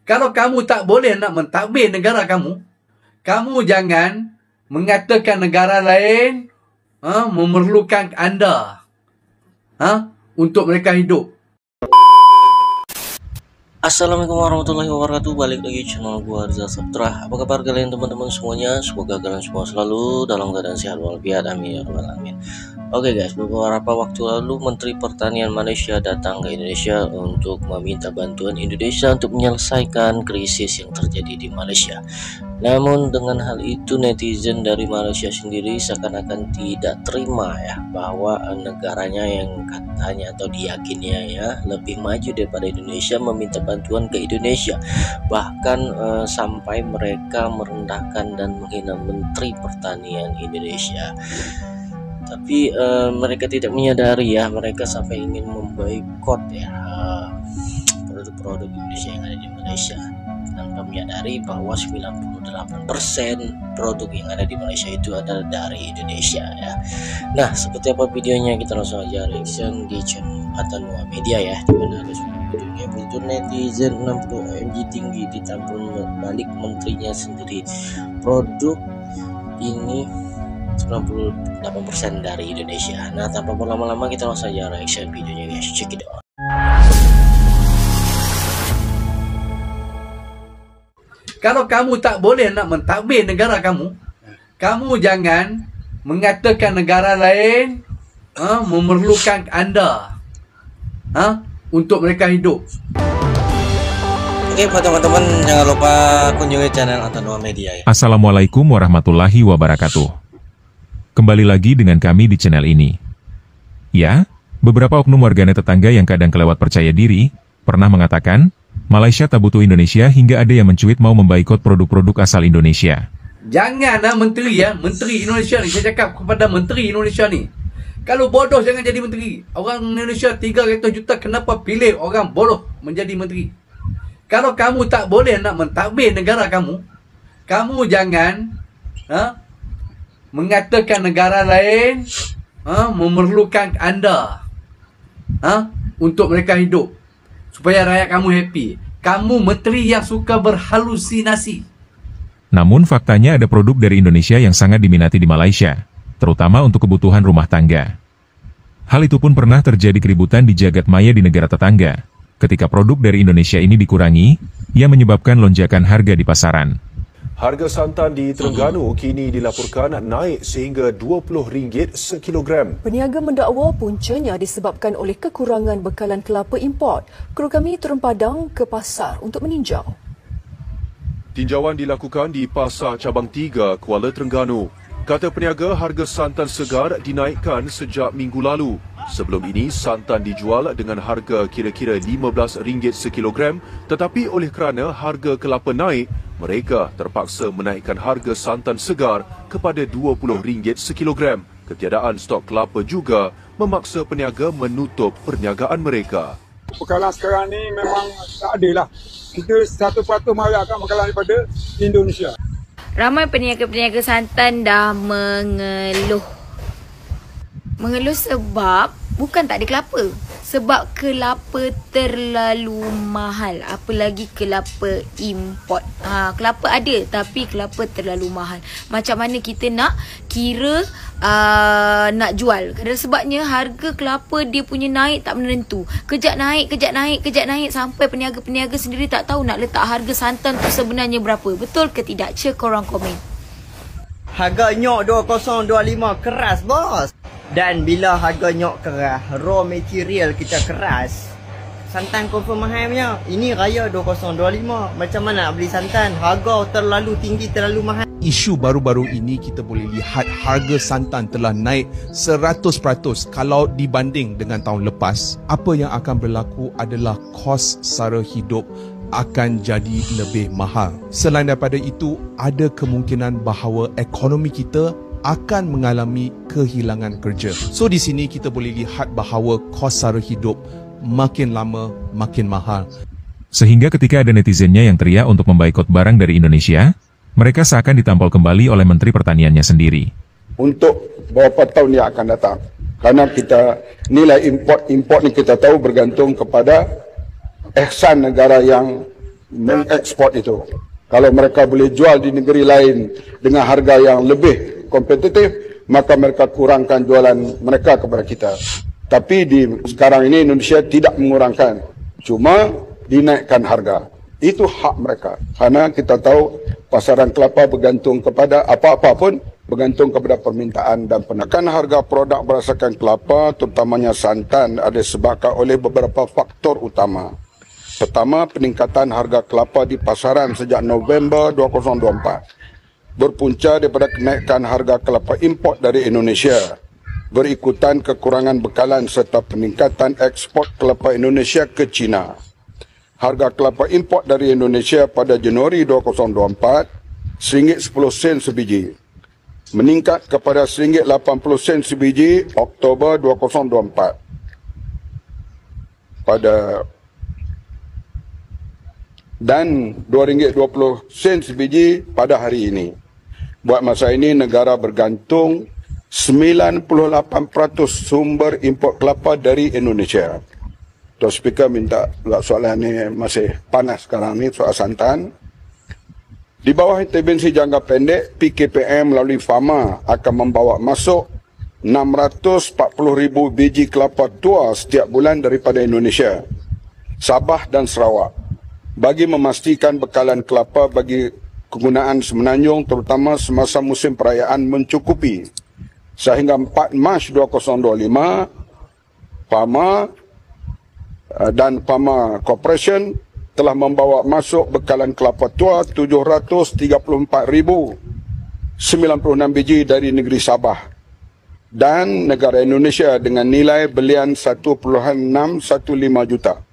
Kalau kamu tak boleh nak mentadbir negara kamu, kamu jangan mengatakan negara lain memerlukan anda untuk mereka hidup. Assalamualaikum warahmatullahi wabarakatuh. Balik lagi channel gua Rizal Saputra. Apa kabar kalian teman-teman semuanya? Semoga kalian semua selalu dalam keadaan sehat walafiat. Amin ya rabbal alamin. Oke guys, beberapa waktu lalu Menteri Pertanian Malaysia datang ke Indonesia untuk meminta bantuan Indonesia untuk menyelesaikan krisis yang terjadi di Malaysia. Namun dengan hal itu netizen dari Malaysia sendiri seakan-akan tidak terima ya, bahwa negaranya yang katanya atau diyakinnya ya lebih maju daripada Indonesia meminta bantuan ke Indonesia. Bahkan sampai mereka merendahkan dan menghina Menteri Pertanian Indonesia. Tapi mereka tidak menyadari ya, mereka sampai ingin memboikot ya produk-produk Indonesia yang ada di Malaysia, tanpa menyadari bahwa 98% produk yang ada di Malaysia itu adalah dari Indonesia ya. Nah, seperti apa videonya, kita langsung aja reaction di channel Atanua Media ya, dimana ada videonya. Begitu netizen 60 OMG tinggi ditampung balik menterinya sendiri. Produk ini 98% dari Indonesia. Nah, tanpa berlama-lama kita langsung aja reaction videonya guys. Check it out. Kalau kamu tak boleh nak mentadbir negara kamu, kamu jangan mengatakan negara lain memerlukan anda untuk mereka hidup. Oke, buat teman-teman jangan lupa kunjungi channel Atanua Media ya. Assalamualaikum warahmatullahi wabarakatuh. Kembali lagi dengan kami di channel ini. Ya, beberapa oknum warganet tetangga yang kadang kelewat percaya diri, pernah mengatakan, Malaysia tak butuh Indonesia, hingga ada yang mencuit mau memboikot produk-produk asal Indonesia. Jangan menteri Menteri Indonesia ni, saya cakap kepada Menteri Indonesia ni, kalau bodoh jangan jadi menteri. Orang Indonesia 300 juta, kenapa pilih orang bodoh menjadi menteri? Kalau kamu tak boleh nak mentadbir negara kamu, kamu jangan mengatakan negara lain memerlukan anda untuk mereka hidup, supaya rakyat kamu happy. Kamu menteri yang suka berhalusinasi. Namun faktanya ada produk dari Indonesia yang sangat diminati di Malaysia, terutama untuk kebutuhan rumah tangga. Hal itu pun pernah terjadi keributan di jagat maya di negara tetangga. Ketika produk dari Indonesia ini dikurangi, ia menyebabkan lonjakan harga di pasaran. Harga santan di Terengganu kini dilaporkan naik sehingga RM20 sekilogram. Peniaga mendakwa puncanya disebabkan oleh kekurangan bekalan kelapa import. Kru kami turun padang ke pasar untuk meninjau. Tinjauan dilakukan di Pasar Cabang 3, Kuala Terengganu. Kata peniaga, harga santan segar dinaikkan sejak minggu lalu. Sebelum ini, santan dijual dengan harga kira-kira RM15 sekilogram, tetapi oleh kerana harga kelapa naik, mereka terpaksa menaikkan harga santan segar kepada RM20 sekilogram. Ketiadaan stok kelapa juga memaksa peniaga menutup perniagaan mereka. Bekalan sekarang ni memang tak ada lah. Kita 100% marahkan bekalan daripada Indonesia. Ramai peniaga-peniaga santan dah mengeluh. Mengeluh sebab bukan tak ada kelapa. Sebab kelapa terlalu mahal. Apalagi kelapa import. Kelapa ada tapi kelapa terlalu mahal. Macam mana kita nak kira nak jual? Kerana sebabnya harga kelapa dia punya naik tak menentu. Kejap naik sampai peniaga-peniaga sendiri tak tahu nak letak harga santan tu sebenarnya berapa. Betul ke tidak? Cek korang komen. Harga nyok 2025 keras bos. Dan bila harga nyok keras, raw material kita keras, santan confirm mahal punya. Ini raya 2025. Macam mana nak beli santan? Harga terlalu tinggi, terlalu mahal. Isu baru-baru ini kita boleh lihat harga santan telah naik 100% kalau dibanding dengan tahun lepas. Apa yang akan berlaku adalah kos sara hidup akan jadi lebih mahal. Selain daripada itu, ada kemungkinan bahawa ekonomi kita akan mengalami kehilangan kerja. So di sini kita boleh lihat bahawa kos sara hidup makin lama makin mahal. Sehingga ketika ada netizennya yang teriak untuk memboikot barang dari Indonesia, mereka seakan ditampol kembali oleh Menteri Pertaniannya sendiri. Untuk beberapa tahun yang akan datang. Karena kita nilai import ni kita tahu bergantung kepada ihsan negara yang mengekspor itu. Kalau mereka boleh jual di negeri lain dengan harga yang lebih kompetitif, maka mereka kurangkan jualan mereka kepada kita. Tapi sekarang ini Indonesia tidak mengurangkan, cuma dinaikkan harga. Itu hak mereka. Karena kita tahu pasaran kelapa bergantung kepada apa-apa pun, bergantung kepada permintaan dan penakan harga produk berdasarkan kelapa, terutamanya santan, ada disebabkan oleh beberapa faktor utama. Pertama, peningkatan harga kelapa di pasaran sejak November 2024. Berpunca daripada kenaikan harga kelapa import dari Indonesia. Berikutan kekurangan bekalan serta peningkatan ekspor kelapa Indonesia ke China. Harga kelapa import dari Indonesia pada Januari 2024, RM1.10 sebiji. Meningkat kepada RM1.80 sebiji Oktober 2024. Dan RM2.20 sebiji pada hari ini. Buat masa ini negara bergantung 98% sumber import kelapa dari Indonesia. Tuan Speaker minta soalan ini masih panas sekarang ni, soal santan. Di bawah intervensi jangka pendek, PKPM melalui Fama akan membawa masuk 640,000 biji kelapa tua setiap bulan daripada Indonesia, Sabah dan Sarawak, bagi memastikan bekalan kelapa bagi kegunaan Semenanjung terutama semasa musim perayaan mencukupi. Sehingga 4 Mac 2025, Fama dan Fama Corporation telah membawa masuk bekalan kelapa tua 734,096 biji dari negeri Sabah dan negara Indonesia dengan nilai belian 1.615 juta.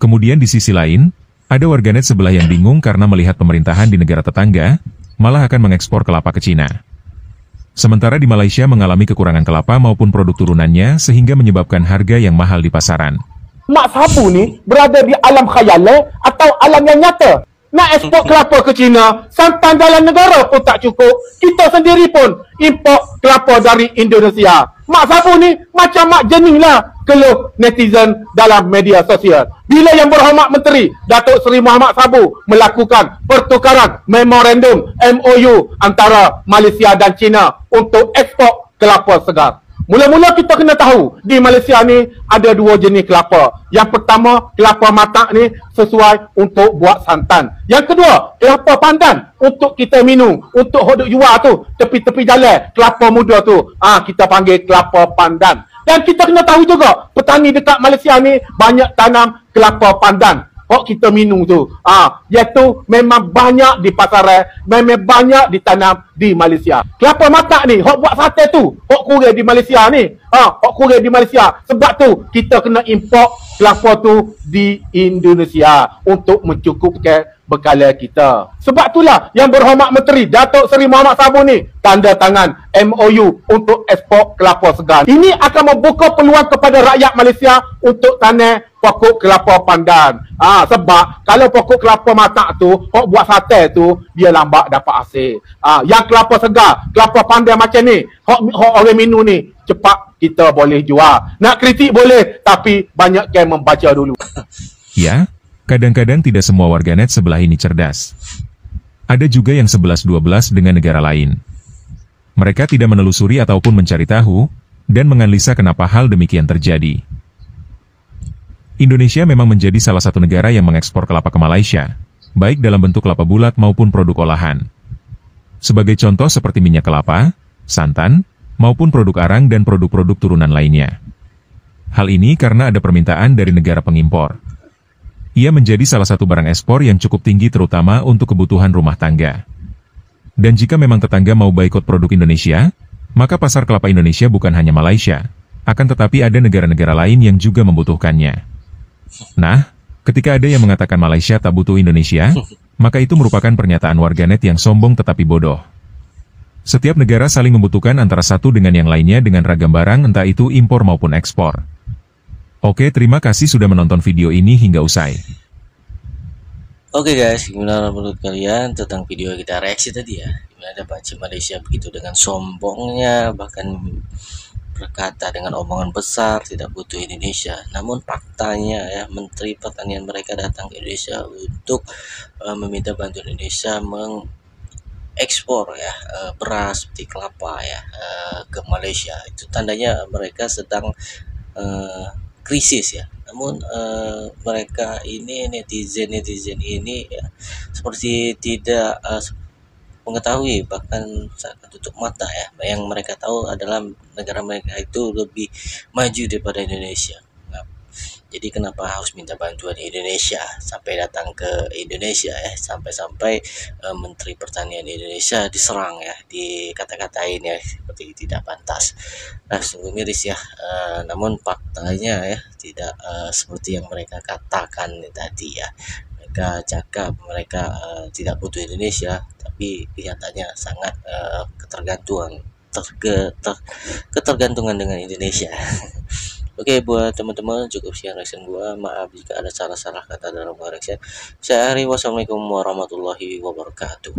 Kemudian di sisi lain, ada warganet sebelah yang bingung karena melihat pemerintahan di negara tetangga malah akan mengekspor kelapa ke Cina. Sementara di Malaysia mengalami kekurangan kelapa maupun produk turunannya sehingga menyebabkan harga yang mahal di pasaran. Mak Sabu ni berada di alam khayal atau alam yang nyata. Nak ekspor kelapa ke China, santan dalam negara pun tak cukup. Kita sendiri pun import kelapa dari Indonesia. Mak Sabu ni macam mak jening lah keluh netizen dalam media sosial. Bila Yang Berhormat Menteri Datuk Seri Muhammad Sabu melakukan pertukaran memorandum MOU antara Malaysia dan China untuk ekspor kelapa segar. Mula-mula kita kena tahu di Malaysia ni ada dua jenis kelapa. Yang pertama, kelapa matak ni sesuai untuk buat santan. Yang kedua, kelapa pandan untuk kita minum, untuk hodok jual tu, tepi-tepi jalan, kelapa muda tu, kita panggil kelapa pandan. Dan kita kena tahu juga, petani dekat Malaysia ni banyak tanam kelapa pandan. Hok kita minum tu, iaitu memang banyak di pasaran, memang banyak ditanam di Malaysia. Kelapa matak ni, hok buat sate tu, hok kurang di Malaysia ni. Hok kurang di Malaysia. Sebab tu, kita kena import kelapa tu di Indonesia untuk mencukupkan bekalan kita. Sebab itulah Yang Berhormat Menteri Datuk Seri Muhammad Sabu ni tanda tangan MOU untuk ekspor kelapa segar. Ini akan membuka peluang kepada rakyat Malaysia untuk tanam pokok kelapa pandan. Sebab kalau pokok kelapa matak tu, hok buat sate tu, dia lambat dapat hasil. Yang kelapa segar, kelapa pandan macam ni, hok orang minum ni, cepat kita boleh jual. Nak kritik boleh, tapi banyak yang membaca dulu. Ya, kadang-kadang tidak semua warganet sebelah ini cerdas. Ada juga yang 11-12 dengan negara lain. Mereka tidak menelusuri ataupun mencari tahu, dan menganalisa kenapa hal demikian terjadi. Indonesia memang menjadi salah satu negara yang mengekspor kelapa ke Malaysia, baik dalam bentuk kelapa bulat maupun produk olahan. Sebagai contoh seperti minyak kelapa, santan, maupun produk arang dan produk-produk turunan lainnya. Hal ini karena ada permintaan dari negara pengimpor. Ia menjadi salah satu barang ekspor yang cukup tinggi terutama untuk kebutuhan rumah tangga. Dan jika memang tetangga mau boikot produk Indonesia, maka pasar kelapa Indonesia bukan hanya Malaysia, akan tetapi ada negara-negara lain yang juga membutuhkannya. Nah, ketika ada yang mengatakan Malaysia tak butuh Indonesia, maka itu merupakan pernyataan warganet yang sombong tetapi bodoh. Setiap negara saling membutuhkan antara satu dengan yang lainnya dengan ragam barang entah itu impor maupun ekspor. Oke, terima kasih sudah menonton video ini hingga usai. Oke guys, gimana menurut kalian tentang video kita reaksi tadi ya? Dimana ada Pakcik Malaysia begitu dengan sombongnya, bahkan berkata dengan omongan besar tidak butuh Indonesia. Namun faktanya ya, Menteri Pertanian mereka datang ke Indonesia untuk meminta bantuan Indonesia ekspor ya beras seperti kelapa ya ke Malaysia. Itu tandanya mereka sedang krisis ya. Namun mereka ini netizen ini ya seperti tidak mengetahui, bahkan seakan tutup mata ya. Yang mereka tahu adalah negara mereka itu lebih maju daripada Indonesia. Nah, jadi kenapa harus minta bantuan Indonesia, sampai datang ke Indonesia ya, sampai-sampai Menteri Pertanian Indonesia diserang ya, dikata-katain ya seperti tidak pantas. Nah, sungguh miris ya. Namun faktanya ya tidak seperti yang mereka katakan tadi ya. Mereka cakap mereka tidak butuh Indonesia, tapi kenyataannya sangat ketergantungan dengan Indonesia. Oke, buat teman-teman cukup sekian reaction gua. Maaf jika ada salah-salah kata dalam reaction. Saya Ari, wassalamualaikum warahmatullahi wabarakatuh.